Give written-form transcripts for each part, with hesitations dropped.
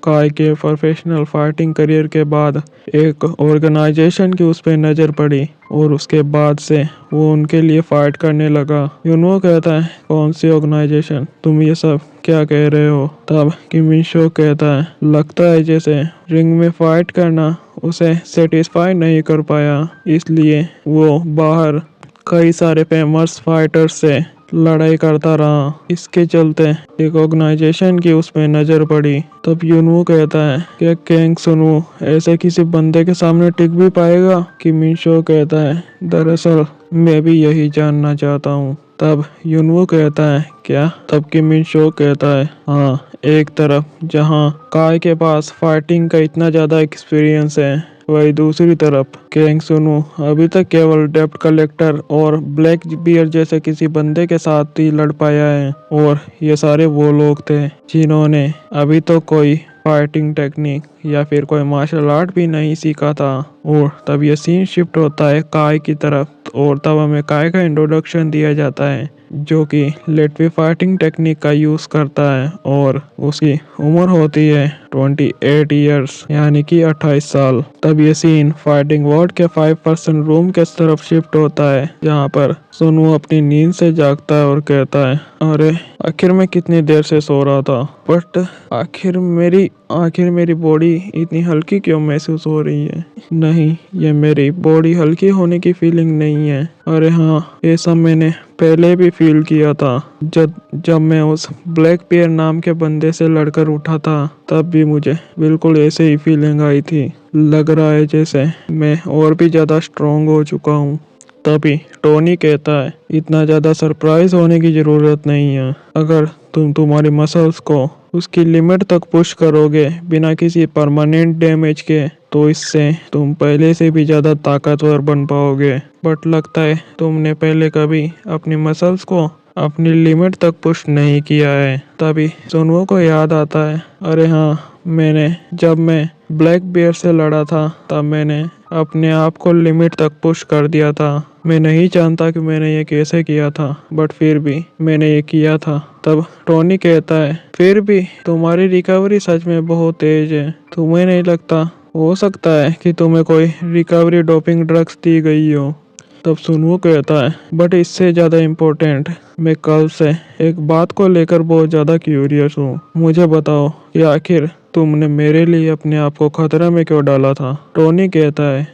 काई के professional fighting career के बाद एक ऑर्गेनाइजेशन की उस पर नज़र पड़ी और उसके बाद से वो उनके लिए फाइट करने लगा। यूनो कहता है, कौन सी ऑर्गेनाइजेशन, तुम ये सब क्या कह रहे हो? तब किम मिन सो कहता है, लगता है जैसे रिंग में फाइट करना उसे सेटिस्फाई नहीं कर पाया, इसलिए वो बाहर कई सारे फेमस फाइटर्स से लड़ाई करता रहा। इसके चलते एक ऑर्गेनाइजेशन की उस पे नज़र पड़ी। तब यूनवू कहता है, क्या कैंग सुनवू ऐसे किसी बंदे के सामने टिक भी पाएगा? किम मिन सो कहता है, दरअसल मैं भी यही जानना चाहता हूँ। तब यूनवू कहता है, क्या? तब किम मिन सो कहता है, हाँ, एक तरफ जहाँ काई के पास फाइटिंग का इतना ज़्यादा एक्सपीरियंस है, वही दूसरी तरफ कैंग सुनु अभी तक केवल डेप्ट कलेक्टर और ब्लैक बियर जैसे किसी बंदे के साथ ही लड़ पाया है, और ये सारे वो लोग थे जिन्होंने अभी तो कोई फाइटिंग टेक्निक या फिर कोई मार्शल आर्ट भी नहीं सीखा था। और तब ये सीन शिफ्ट होता है काई की तरफ और तब हमें काई का इंट्रोडक्शन दिया जाता है जो कि लेटवी फाइटिंग टेक्निक का यूज़ करता है और उसकी उम्र होती है 28 ईयर्स यानी कि 28 साल। तब ये सीन फाइटिंग वर्ल्ड के 5% रूम के तरफ शिफ्ट होता है जहाँ पर सुनु अपनी नींद से जागता है और कहता है, अरे आखिर मैं कितनी देर से सो रहा था, बट आखिर मेरी बॉडी इतनी हल्की क्यों महसूस हो रही है? नहीं, ये मेरी बॉडी हल्की होने की फीलिंग नहीं है। अरे हाँ, ये सब मैंने पहले भी फील किया था जब मैं उस ब्लैक बियर नाम के बंदे से लड़कर उठा था, तब भी मुझे बिल्कुल ऐसे ही फीलिंग आई थी। लग रहा है जैसे मैं और भी ज़्यादा स्ट्रॉन्ग हो चुका हूँ। तभी टोनी कहता है, इतना ज़्यादा सरप्राइज होने की ज़रूरत नहीं है। अगर तुम तुम्हारी मसल्स को उसकी लिमिट तक पुश करोगे बिना किसी परमानेंट डैमेज के, तो इससे तुम पहले से भी ज़्यादा ताकतवर बन पाओगे। बट लगता है तुमने पहले कभी अपनी मसल्स को अपनी लिमिट तक पुश नहीं किया है। तभी सुनवो को याद आता है, अरे हाँ, जब मैं ब्लैक बियर से लड़ा था तब मैंने अपने आप को लिमिट तक पुश कर दिया था। मैं नहीं जानता कि मैंने ये कैसे किया था, बट फिर भी मैंने ये किया था। तब टोनी कहता है, फिर भी तुम्हारी रिकवरी सच में बहुत तेज है। तुम्हें नहीं लगता हो सकता है कि तुम्हें कोई रिकवरी डोपिंग ड्रग्स दी गई हो? तब सुनवो कहता है, बट इससे ज़्यादा इम्पोर्टेंट, मैं कल से एक बात को लेकर बहुत ज़्यादा क्यूरियस हूँ। मुझे बताओ कि आखिर तुमने मेरे लिए अपने आप को खतरा में क्यों डाला था? टोनी कहता है,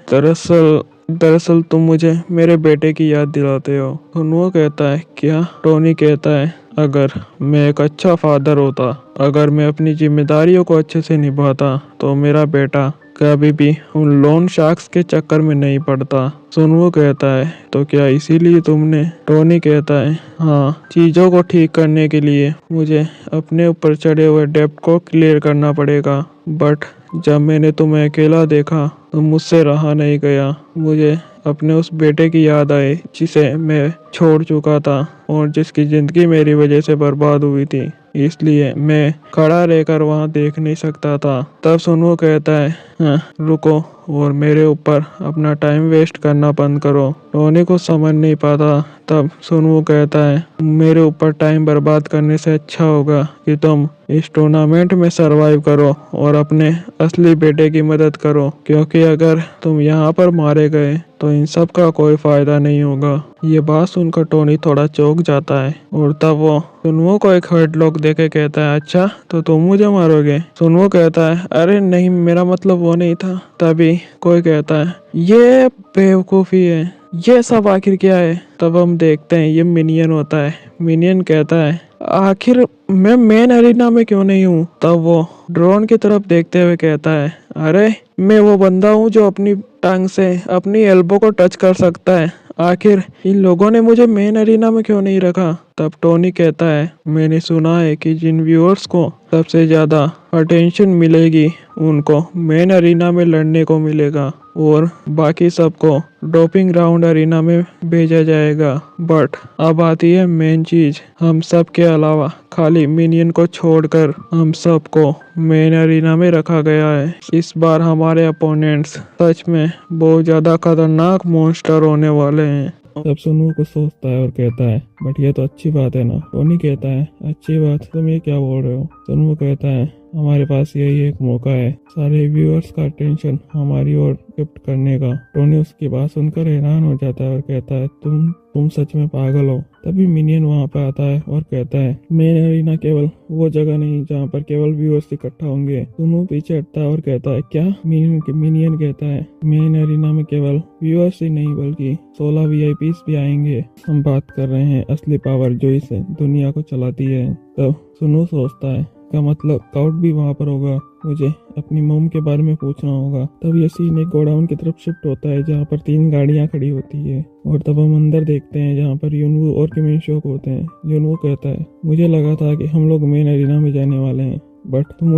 दरअसल तुम मुझे मेरे बेटे की याद दिलाते हो। सुनवो कहता है, क्या? टोनी कहता है, अगर मैं एक अच्छा फादर होता, अगर मैं अपनी जिम्मेदारियों को अच्छे से निभाता, तो मेरा बेटा कभी भी उन लोन शार्क्स के चक्कर में नहीं पड़ता। सुनवो कहता है, तो क्या इसीलिए तुमने? टोनी कहता है, हाँ, चीज़ों को ठीक करने के लिए मुझे अपने ऊपर चढ़े हुए डेब्ट को क्लियर करना पड़ेगा। बट जब मैंने तुम्हें अकेला देखा तो मुझसे रहा नहीं गया। मुझे अपने उस बेटे की याद आई जिसे मैं छोड़ चुका था और जिसकी ज़िंदगी मेरी वजह से बर्बाद हुई थी, इसलिए मैं खड़ा रहकर वहाँ देख नहीं सकता था। तब सुनवो कहता है, हाँ, रुको और मेरे ऊपर अपना टाइम वेस्ट करना बंद करो। टोनी को समझ नहीं पाता। तब सुनवो कहता है, मेरे ऊपर टाइम बर्बाद करने से अच्छा होगा कि तुम इस टूर्नामेंट में सरवाइव करो और अपने असली बेटे की मदद करो, क्योंकि अगर तुम यहाँ पर मारे गए तो इन सब का कोई फायदा नहीं होगा। ये बात सुनकर टोनी थोड़ा चौंक जाता है और तब वो सुनवो को एक हेडलॉक देके कहता है, अच्छा, तो तुम मुझे मारोगे? सुनवो कहता है, अरे नहीं, मेरा मतलब वो नहीं था। तभी कोई कहता है, ये बेवकूफ़ी है, ये सब आखिर क्या है? तब हम देखते हैं ये मिनियन होता है। मिनियन कहता है, आखिर मैं मेन एरिना में क्यों नहीं हूँ? तब वो ड्रोन की तरफ देखते हुए कहता है, अरे मैं वो बंदा हूँ जो अपनी टांग से अपनी एल्बो को टच कर सकता है। आखिर इन लोगों ने मुझे मेन एरिना में क्यों नहीं रखा? तब टोनी कहता है, मैंने सुना है कि जिन व्यूअर्स को सबसे ज़्यादा अटेंशन मिलेगी उनको मेन एरिना में लड़ने को मिलेगा और बाकी सबको डोपिंग राउंड एरिना में भेजा जाएगा। बट अब आती है मेन चीज, हम सब के अलावा खाली मिनियन को छोड़कर हम सबको मेन एरिना में रखा गया है। इस बार हमारे अपोनेंट्स सच में बहुत ज़्यादा खतरनाक मॉन्स्टर होने वाले हैं। तब सुनू कुछ सोचता है और कहता है बट ये तो अच्छी बात है ना। टोनी कहता है अच्छी बात, तुम ये क्या बोल रहे हो। सुनू कहता है हमारे पास यही एक मौका है सारे व्यूअर्स का अटेंशन हमारी ओर शिफ्ट करने का। टोनी उसकी बात सुनकर हैरान हो जाता है और कहता है तुम सच में पागल हो। तभी मिनियन वहाँ पे आता है और कहता है मेन अरीना केवल वो जगह नहीं जहाँ पर केवल व्यूअर्स इकट्ठा होंगे। सुनू पीछे हटता है और कहता है क्या। मिनियन कहता है मेन अरीना में केवल व्यूअर्स ही नहीं बल्कि 16 वीआईपीस भी आएंगे। हम बात कर रहे हैं असली पावर जो इस दुनिया को चलाती है। तब सुनू सोचता है का मतलब काउट भी वहाँ पर होगा, मुझे अपनी मोम के बारे में पूछना होगा। तब ये सीन एक गोडाउन की तरफ शिफ्ट होता है जहाँ पर 3 गाड़ियाँ खड़ी होती है और तब हम अंदर देखते हैं जहाँ पर यूनवू और किमिन शोक होते हैं। यूनवू कहता है मुझे लगा था कि हम लोग मेन अरीना में जाने वाले हैं बट तुम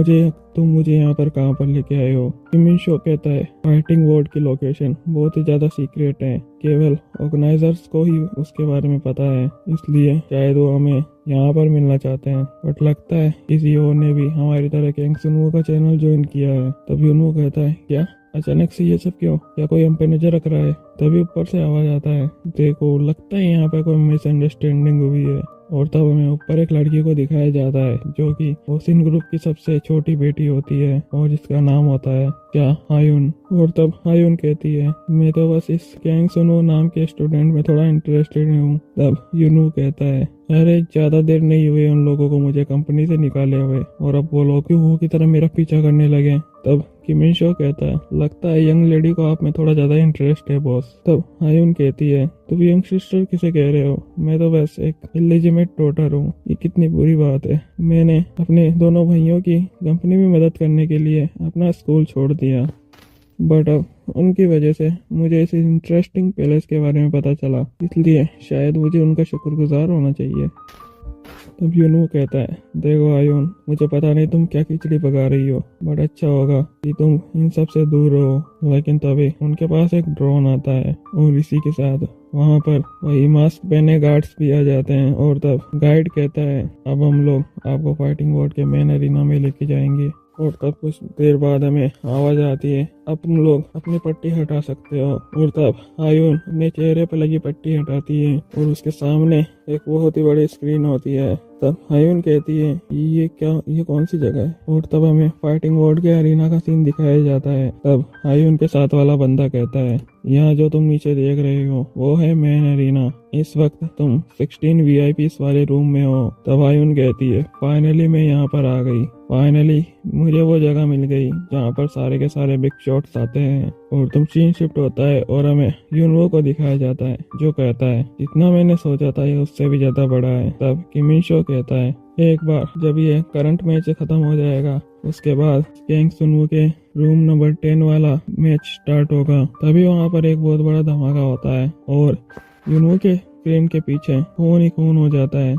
मुझे यहाँ पर कहाँ पर लेके आए हो। किमिन शो कहता है फाइटिंग वर्ड की लोकेशन बहुत ही ज्यादा सीक्रेट है, केवल ऑर्गेनाइजर्स को ही उसके बारे में पता है, इसलिए शायद वो हमें यहाँ पर मिलना चाहते हैं। बट लगता है किसी और ने भी हमारी तरह कैंग सुनवू का चैनल ज्वाइन किया है। तब यूनवू कहता है क्या अचानक से ये सब क्यों, क्या कोई हम पे नजर रख रहा है। तभी ऊपर से आवाज आता है देखो लगता है यहाँ पे कोई मिसअंडरस्टैंडिंग हुई है। और तब हमें ऊपर एक लड़की को दिखाया जाता है जो कि ओसिन ग्रुप की सबसे छोटी बेटी होती है और जिसका नाम होता है क्या हायुन। और तब हायुन कहती है मैं तो बस इस कैंग सुनो नाम के स्टूडेंट में थोड़ा इंटरेस्टेड हूँ। तब यूनू कहता है अरे ज्यादा देर नहीं हुई उन लोगों को मुझे कंपनी से निकाले हुए और अब वो लोग वो की तरह मेरा पीछा करने लगे। तब किमिन शो कहता है लगता है यंग लेडी को आप में थोड़ा ज्यादा इंटरेस्ट है बॉस। तब हायुन कहती है तुम यंग सिस्टर किसे कह रहे हो, मैं तो बस एक इलिजिमेट डॉटर हूँ। ये कितनी बुरी बात है, मैंने अपने दोनों भाइयों की कंपनी में मदद करने के लिए अपना स्कूल छोड़ दिया बट अब उनकी वजह से मुझे इस इंटरेस्टिंग पैलेस के बारे में पता चला, इसलिए शायद मुझे उनका शुक्रगुजार होना चाहिए। तब यूनू कहता है देखो आयुन मुझे पता नहीं तुम क्या खिचड़ी पका रही हो बट अच्छा होगा कि तुम इन सब से दूर रहो। लेकिन तभी उनके पास एक ड्रोन आता है और इसी के साथ वहाँ पर वही मास्क पहने गार्ड्स भी आ जाते हैं। और तब गाइड कहता है अब हम लोग आपको फाइटिंग वर्ड के मेन अरीना में लेके जाएंगे। और तब कुछ देर बाद हमें आवाज आती है अब तुम लोग अपनी पट्टी हटा सकते हो। और तब आयुन अपने चेहरे पर लगी पट्टी हटाती है और उसके सामने एक बहुत ही बड़ी स्क्रीन होती है। तब आयुन कहती है ये कौन सी जगह है। और तब हमें फाइटिंग वर्ड के अरीना का सीन दिखाया जाता है। तब आयुन के साथ वाला बंदा कहता है यहाँ जो तुम नीचे देख रहे हो वो है मेन अरीना, इस वक्त तुम 16 वीआईपीस वाले रूम में हो। तब आयुन कहती है फाइनली मैं यहाँ पर आ गई, फाइनली मुझे वो जगह मिल गई जहाँ पर सारे के सारे बिग शॉट्स आते हैं। और तुम सीन शिफ्ट होता है और हमें यूनवो को दिखाया जाता है जो कहता है जितना मैंने सोचा था ये उससे भी ज्यादा बड़ा है। तब किमिन शो कहता है एक बार जब ये करंट मैच खत्म हो जाएगा उसके बाद कैंग सुनवू के रूम नंबर 10 वाला मैच स्टार्ट होगा। तभी वहाँ पर एक बहुत बड़ा धमाका होता है और यूनवो के स्क्रीन के पीछे खून ही खून हो जाता है।